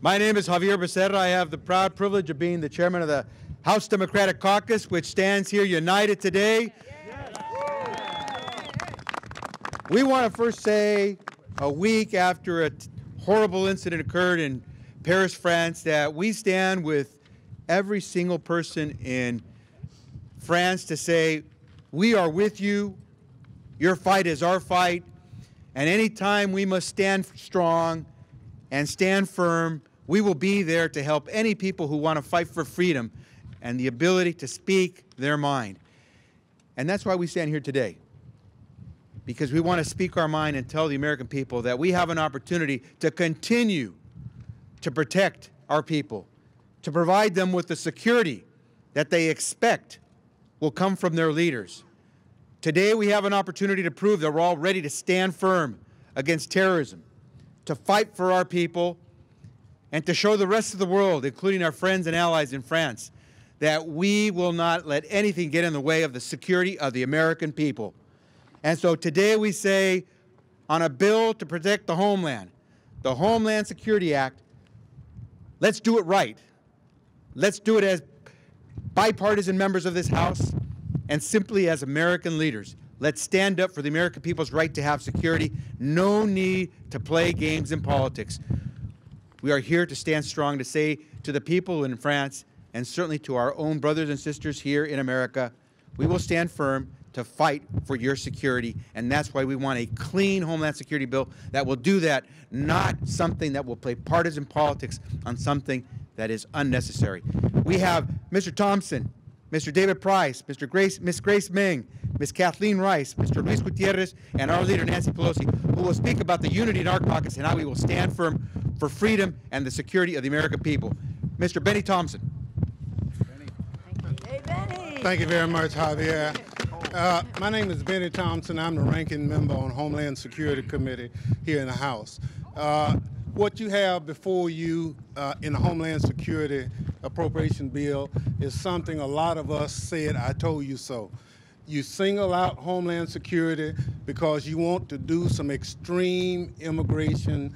My name is Javier Becerra. I have the proud privilege of being the chairman of the House Democratic Caucus, which stands here united today. We want to first say, a week after a horrible incident occurred in Paris, France, that we stand with every single person in France to say, we are with you, your fight is our fight, and anytime we must stand strong and stand firm, we will be there to help any people who want to fight for freedom and the ability to speak their mind. And that's why we stand here today, because we want to speak our mind and tell the American people that we have an opportunity to continue to protect our people, to provide them with the security that they expect will come from their leaders. Today we have an opportunity to prove that we're all ready to stand firm against terrorism, to fight for our people, and to show the rest of the world, including our friends and allies in France, that we will not let anything get in the way of the security of the American people. And so today we say, on a bill to protect the Homeland Security Act, let's do it right. Let's do it as bipartisan members of this House and simply as American leaders. Let's stand up for the American people's right to have security. No need to play games in politics. We are here to stand strong, to say to the people in France, and certainly to our own brothers and sisters here in America, we will stand firm to fight for your security, and that's why we want a clean Homeland Security bill that will do that, not something that will play partisan politics on something that is unnecessary. We have Mr. Thompson, Mr. David Price, Ms. Grace Meng, Ms. Kathleen Rice, Mr. Luis Gutierrez, and our leader Nancy Pelosi, who will speak about the unity in our caucus and how we will stand firm for freedom and the security of the American people. Mr. Benny Thompson. Hey, Benny. Thank you very much, Javier. My name is Benny Thompson. I'm the ranking member on Homeland Security Committee here in the House. What you have before you in the Homeland Security Appropriation Bill is something a lot of us said, I told you so. You single out Homeland Security because you want to do some extreme immigration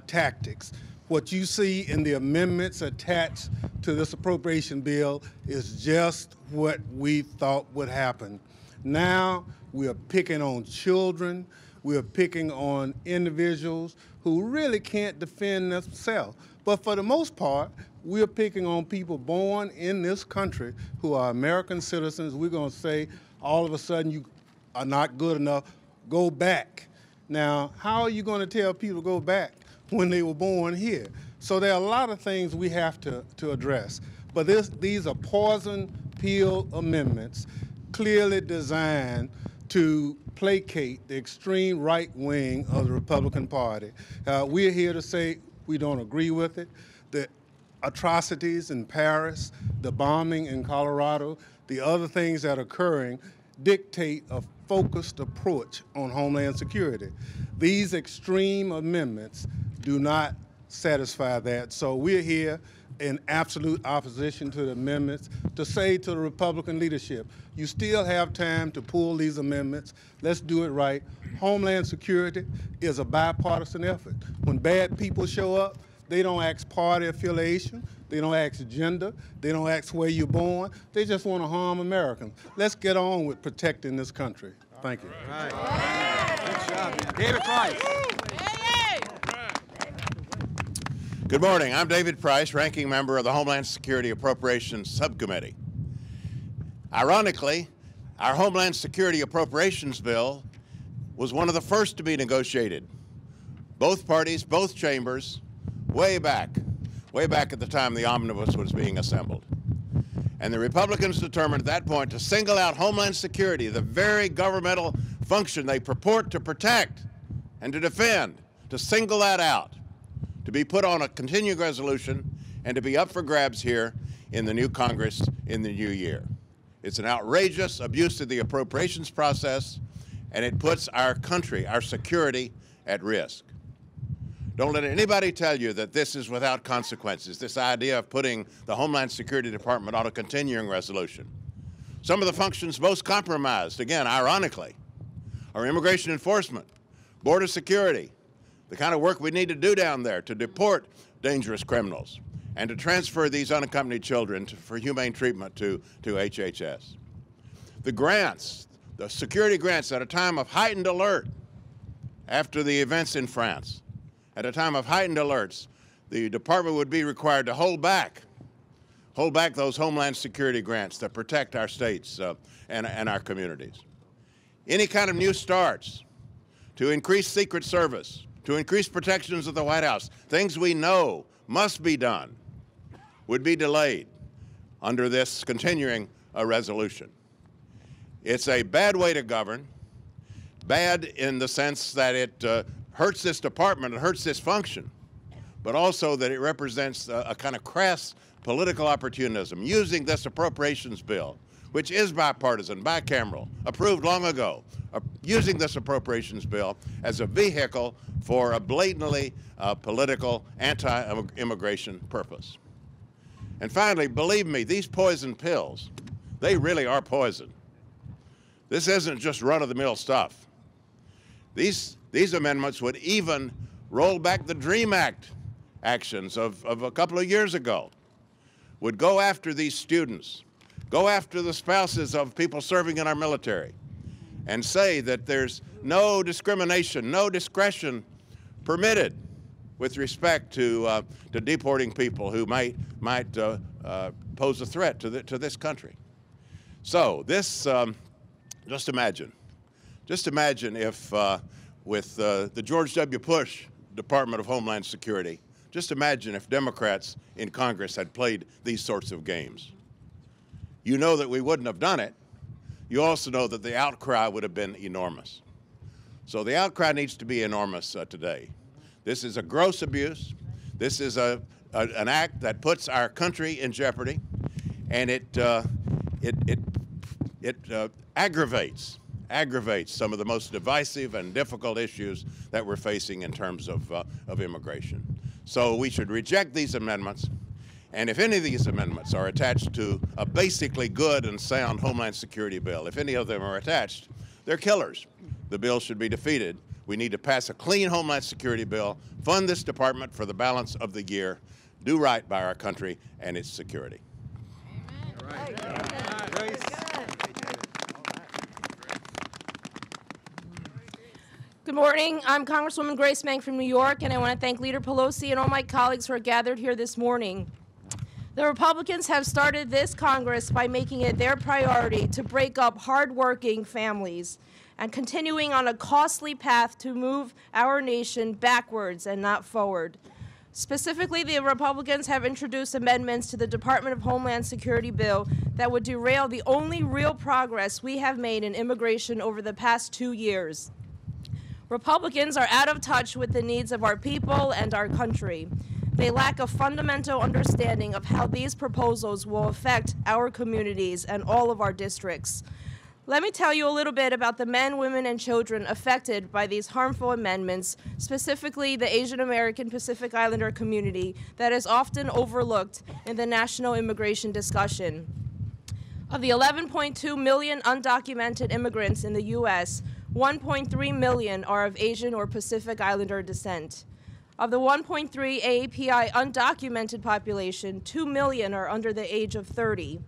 tactics. What you see in the amendments attached to this appropriation bill is just what we thought would happen. Now we are picking on children, we are picking on individuals who really can't defend themselves. But for the most part, we're picking on people born in this country who are American citizens. We're going to say, all of a sudden, you are not good enough, go back. Now, how are you going to tell people to go back when they were born here? So there are a lot of things we have to address. But these are poison pill amendments clearly designed to placate the extreme right wing of the Republican Party. We're here to say we don't agree with it. The atrocities in Paris, the bombing in Colorado, the other things that are occurring dictate a focused approach on Homeland Security. These extreme amendments do not satisfy that. So we're here in absolute opposition to the amendments to say to the Republican leadership, you still have time to pull these amendments. Let's do it right. Homeland Security is a bipartisan effort. When bad people show up, they don't ask party affiliation, they don't ask gender, they don't ask where you're born, they just want to harm Americans. Let's get on with protecting this country. Thank you. All right. Good job. David Price. Good morning. I'm David Price, ranking member of the Homeland Security Appropriations Subcommittee. Ironically, our Homeland Security Appropriations Bill was one of the first to be negotiated. Both parties, both chambers, way back at the time the omnibus was being assembled. And the Republicans determined at that point to single out Homeland Security, the very governmental function they purport to protect and to defend, to single that out, to be put on a continuing resolution and to be up for grabs here in the new Congress in the new year. It's an outrageous abuse of the appropriations process, and it puts our country, our security, at risk. Don't let anybody tell you that this is without consequences, this idea of putting the Homeland Security Department on a continuing resolution. Some of the functions most compromised, again, ironically, are immigration enforcement, border security, the kind of work we need to do down there to deport dangerous criminals, and to transfer these unaccompanied children for humane treatment to HHS. The grants, the security grants at a time of heightened alert after the events in France, at a time of heightened alerts, the department would be required to hold back those Homeland Security grants that protect our states and our communities. Any kind of new starts to increase Secret Service, to increase protections of the White House, things we know must be done, would be delayed under this continuing resolution. It's a bad way to govern, bad in the sense that it hurts this department, it hurts this function, but also that it represents a kind of crass political opportunism, using this appropriations bill, which is bipartisan, bicameral, approved long ago, using this appropriations bill as a vehicle for a blatantly political anti-immigration purpose. And finally, believe me, these poison pills, they really are poison. This isn't just run-of-the-mill stuff. These amendments would even roll back the DREAM Act actions of a couple of years ago, would go after these students, go after the spouses of people serving in our military, and say that there's no discrimination, no discretion permitted with respect to deporting people who might pose a threat to this country. So this, just imagine if with the George W. Bush Department of Homeland Security, just imagine if Democrats in Congress had played these sorts of games. You know that we wouldn't have done it. You also know that the outcry would have been enormous. So the outcry needs to be enormous today. This is a gross abuse. This is an act that puts our country in jeopardy, and it aggravates some of the most divisive and difficult issues that we're facing in terms of immigration. So we should reject these amendments, and if any of these amendments are attached to a basically good and sound Homeland Security bill, if any of them are attached, they're killers. The bill should be defeated. We need to pass a clean Homeland Security bill, fund this department for the balance of the year, do right by our country and its security. Amen. Good morning. I'm Congresswoman Grace Meng from New York, and I want to thank Leader Pelosi and all my colleagues who are gathered here this morning. The Republicans have started this Congress by making it their priority to break up hardworking families and continuing on a costly path to move our nation backwards and not forward. Specifically, the Republicans have introduced amendments to the Department of Homeland Security bill that would derail the only real progress we have made in immigration over the past 2 years. Republicans are out of touch with the needs of our people and our country. They lack a fundamental understanding of how these proposals will affect our communities and all of our districts. Let me tell you a little bit about the men, women, and children affected by these harmful amendments, specifically the Asian American Pacific Islander community that is often overlooked in the national immigration discussion. Of the 11.2 million undocumented immigrants in the U.S., 1.3 million are of Asian or Pacific Islander descent. Of the 1.3 AAPI undocumented population, 2 million are under the age of 30.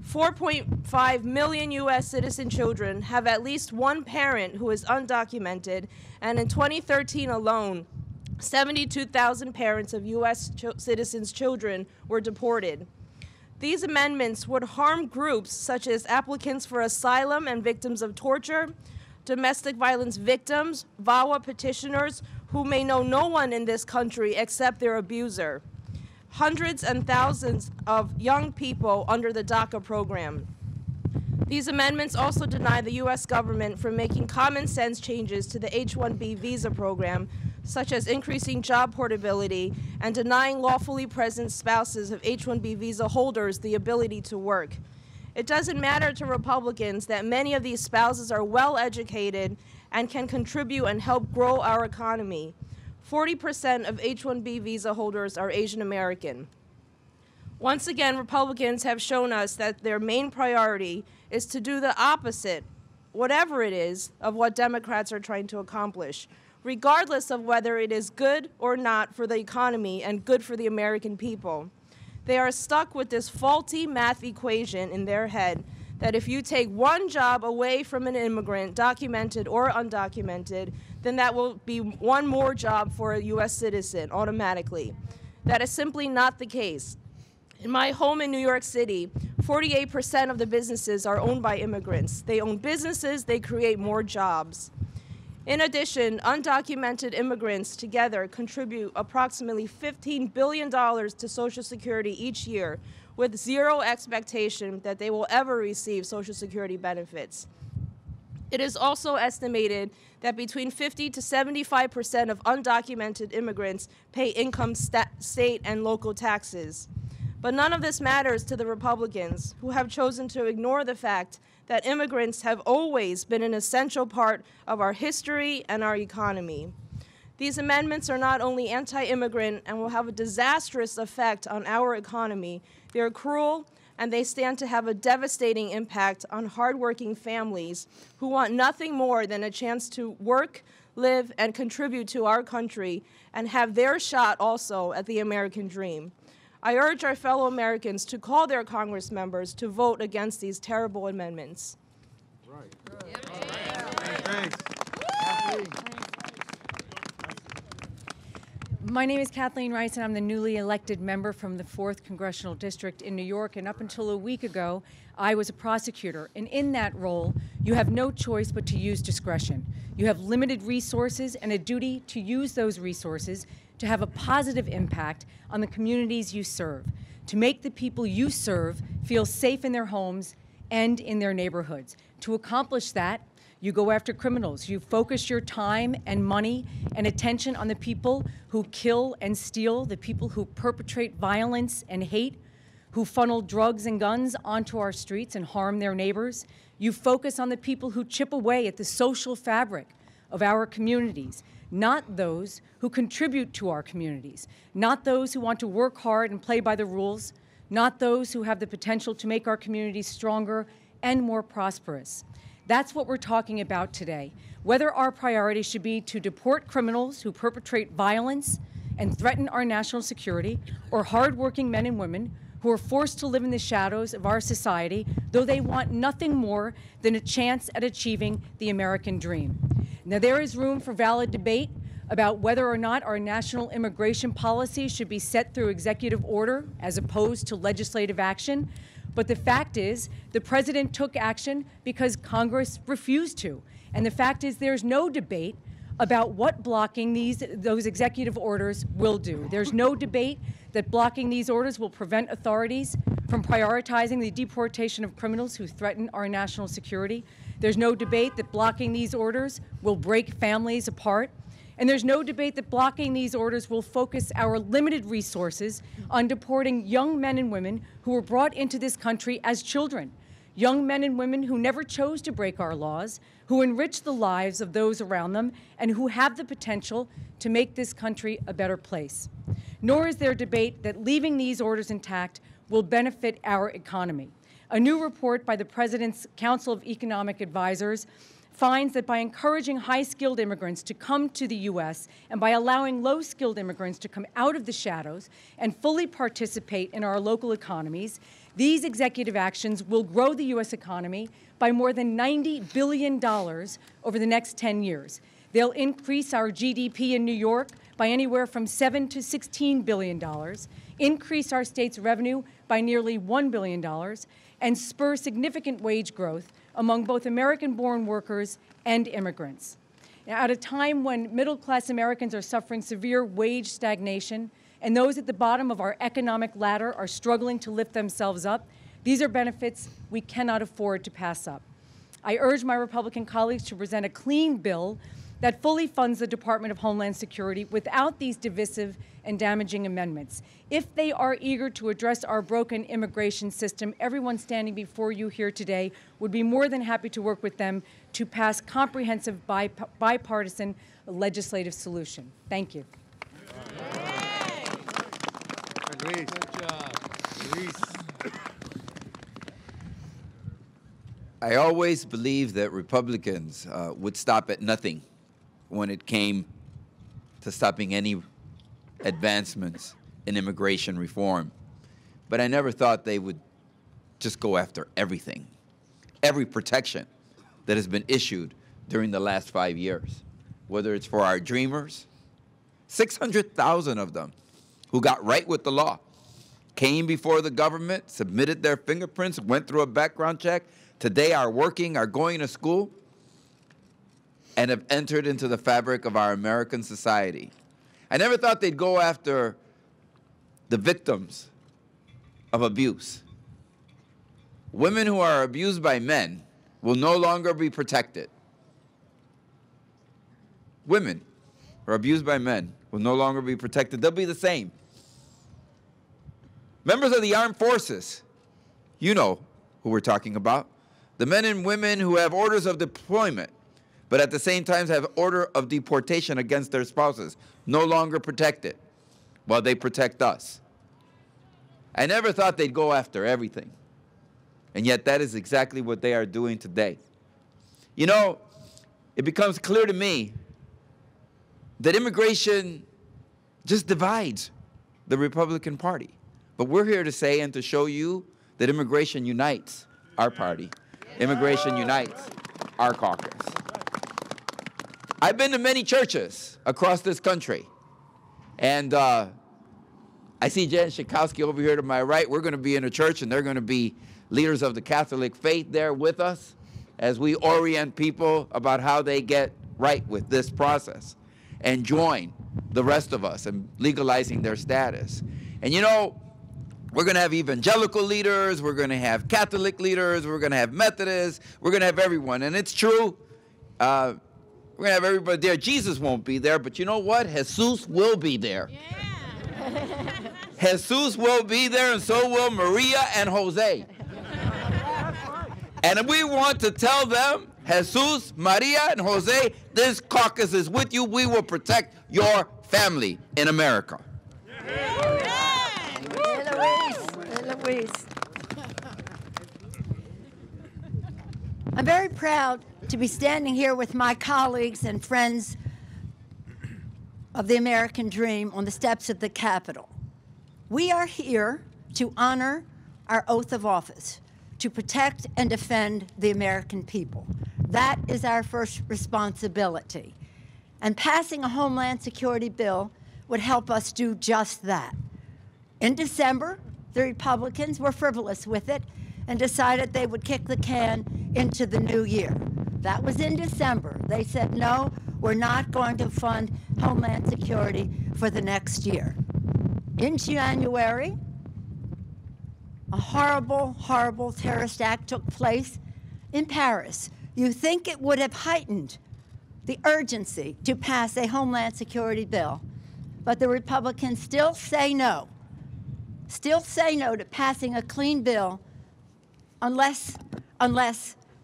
4.5 million U.S. citizen children have at least one parent who is undocumented, and in 2013 alone, 72,000 parents of U.S. citizens' children were deported. These amendments would harm groups such as applicants for asylum and victims of torture, domestic violence victims, VAWA petitioners who may know no one in this country except their abuser, hundreds and thousands of young people under the DACA program. These amendments also deny the U.S. government from making common sense changes to the H-1B visa program, such as increasing job portability and denying lawfully present spouses of H-1B visa holders the ability to work. It doesn't matter to Republicans that many of these spouses are well educated and can contribute and help grow our economy. 40% of H-1B visa holders are Asian American. Once again, Republicans have shown us that their main priority is to do the opposite, whatever it is, of what Democrats are trying to accomplish. regardless of whether it is good or not for the economy and good for the American people. They are stuck with this faulty math equation in their head that if you take one job away from an immigrant, documented or undocumented, then that will be one more job for a U.S. citizen automatically. That is simply not the case. In my home in New York City, 48% of the businesses are owned by immigrants. They own businesses, they create more jobs. In addition, undocumented immigrants together contribute approximately $15 billion to Social Security each year, with zero expectation that they will ever receive Social Security benefits. It is also estimated that between 50 to 75% of undocumented immigrants pay income, state, and local taxes. But none of this matters to the Republicans, who have chosen to ignore the fact that immigrants have always been an essential part of our history and our economy. These amendments are not only anti-immigrant and will have a disastrous effect on our economy, they are cruel, and they stand to have a devastating impact on hardworking families who want nothing more than a chance to work, live, and contribute to our country and have their shot also at the American dream. I urge our fellow Americans to call their Congress members to vote against these terrible amendments. Right. Thanks. My name is Kathleen Rice, and I'm the newly elected member from the 4th Congressional District in New York. And up until a week ago, I was a prosecutor. And in that role, you have no choice but to use discretion. You have limited resources and a duty to use those resources to have a positive impact on the communities you serve, to make the people you serve feel safe in their homes and in their neighborhoods. To accomplish that, you go after criminals. You focus your time and money and attention on the people who kill and steal, the people who perpetrate violence and hate, who funnel drugs and guns onto our streets and harm their neighbors. You focus on the people who chip away at the social fabric of our communities, not those who contribute to our communities, not those who want to work hard and play by the rules, not those who have the potential to make our communities stronger and more prosperous. That's what we're talking about today. Whether our priority should be to deport criminals who perpetrate violence and threaten our national security, or hardworking men and women who are forced to live in the shadows of our society, though they want nothing more than a chance at achieving the American dream. Now, there is room for valid debate about whether or not our national immigration policy should be set through executive order as opposed to legislative action. But the fact is, the President took action because Congress refused to. And the fact is, there's no debate about what blocking those executive orders will do. There's no debate that blocking these orders will prevent authorities from prioritizing the deportation of criminals who threaten our national security. There's no debate that blocking these orders will break families apart. And there's no debate that blocking these orders will focus our limited resources on deporting young men and women who were brought into this country as children, young men and women who never chose to break our laws, who enrich the lives of those around them, and who have the potential to make this country a better place. Nor is there debate that leaving these orders intact will benefit our economy. A new report by the President's Council of Economic Advisors finds that by encouraging high-skilled immigrants to come to the U.S. and by allowing low-skilled immigrants to come out of the shadows and fully participate in our local economies, these executive actions will grow the U.S. economy by more than $90 billion over the next 10 years. They'll increase our GDP in New York by anywhere from $7 to $16 billion, increase our state's revenue by nearly $1 billion, and spur significant wage growth among both American-born workers and immigrants. Now, at a time when middle-class Americans are suffering severe wage stagnation and those at the bottom of our economic ladder are struggling to lift themselves up, these are benefits we cannot afford to pass up. I urge my Republican colleagues to present a clean bill that fully funds the Department of Homeland Security without these divisive and damaging amendments. If they are eager to address our broken immigration system, everyone standing before you here today would be more than happy to work with them to pass comprehensive bipartisan legislative solution. Thank you. Good job. I always believed that Republicans would stop at nothing when it came to stopping any advancements in immigration reform. But I never thought they would just go after everything, every protection that has been issued during the last 5 years, whether it's for our dreamers, 600,000 of them who got right with the law, came before the government, submitted their fingerprints, went through a background check, today are working, are going to school, and have entered into the fabric of our American society. I never thought they'd go after the victims of abuse. Women who are abused by men will no longer be protected. Women who are abused by men will no longer be protected. They'll be the same. Members of the armed forces, you know who we're talking about. The men and women who have orders of deployment, but at the same time have order of deportation against their spouses, no longer protected, while they protect us. I never thought they'd go after everything. And yet that is exactly what they are doing today. You know, it becomes clear to me that immigration just divides the Republican Party. But we're here to say and to show you that immigration unites our party. Immigration unites our caucus. I've been to many churches across this country. And I see Jen Schakowsky over here to my right. We're going to be in a church, and they're going to be leaders of the Catholic faith there with us as we orient people about how they get right with this process and join the rest of us in legalizing their status. And you know, we're going to have evangelical leaders, we're going to have Catholic leaders, we're going to have Methodists, we're going to have everyone. And it's true, we're going to have everybody there. Jesus won't be there, but you know what? Jesus will be there. Yeah. Jesus will be there, and so will Maria and Jose. And we want to tell them, Jesus, Maria, and Jose, this caucus is with you. We will protect your family in America. Luis. I'm very proud to be standing here with my colleagues and friends of the American dream on the steps of the Capitol. We are here to honor our oath of office, to protect and defend the American people. That is our first responsibility. And passing a Homeland Security bill would help us do just that. In December, the Republicans were frivolous with it and decided they would kick the can into the new year. That was in December. They said, no, we're not going to fund Homeland Security for the next year. In January, a horrible, horrible terrorist act took place in Paris. You think it would have heightened the urgency to pass a Homeland Security bill, but the Republicans still say no to passing a clean bill unless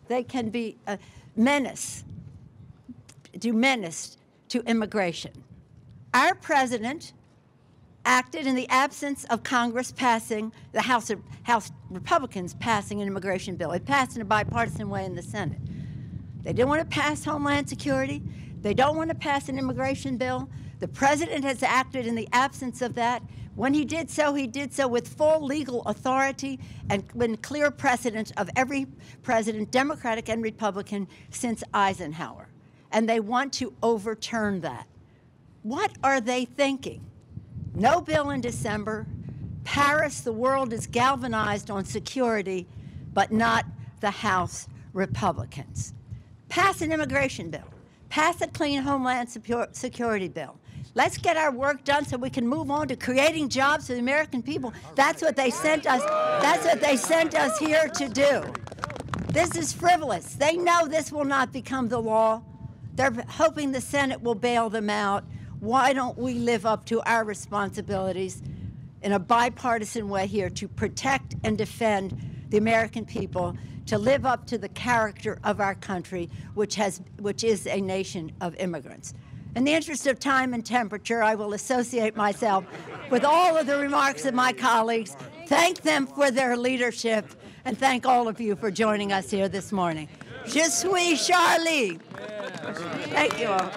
they can be a menace to immigration. Our president acted in the absence of Congress passing, the House Republicans passing an immigration bill. It passed in a bipartisan way in the Senate. They didn't want to pass Homeland Security. They don't want to pass an immigration bill. The president has acted in the absence of that. When he did so with full legal authority and with clear precedent of every president, Democratic and Republican, since Eisenhower. And they want to overturn that. What are they thinking? No bill in December. Paris, the world is galvanized on security, but not the House Republicans. Pass an immigration bill. Pass a clean Homeland Security bill. Let's get our work done so we can move on to creating jobs for the American people. That's what they sent us. That's what they sent us here to do. This is frivolous. They know this will not become the law. They're hoping the Senate will bail them out. Why don't we live up to our responsibilities in a bipartisan way here to protect and defend the American people, to live up to the character of our country, which is a nation of immigrants. In the interest of time and temperature, I will associate myself with all of the remarks of my colleagues, thank them for their leadership, and thank all of you for joining us here this morning. Je suis Charlie. Thank you all.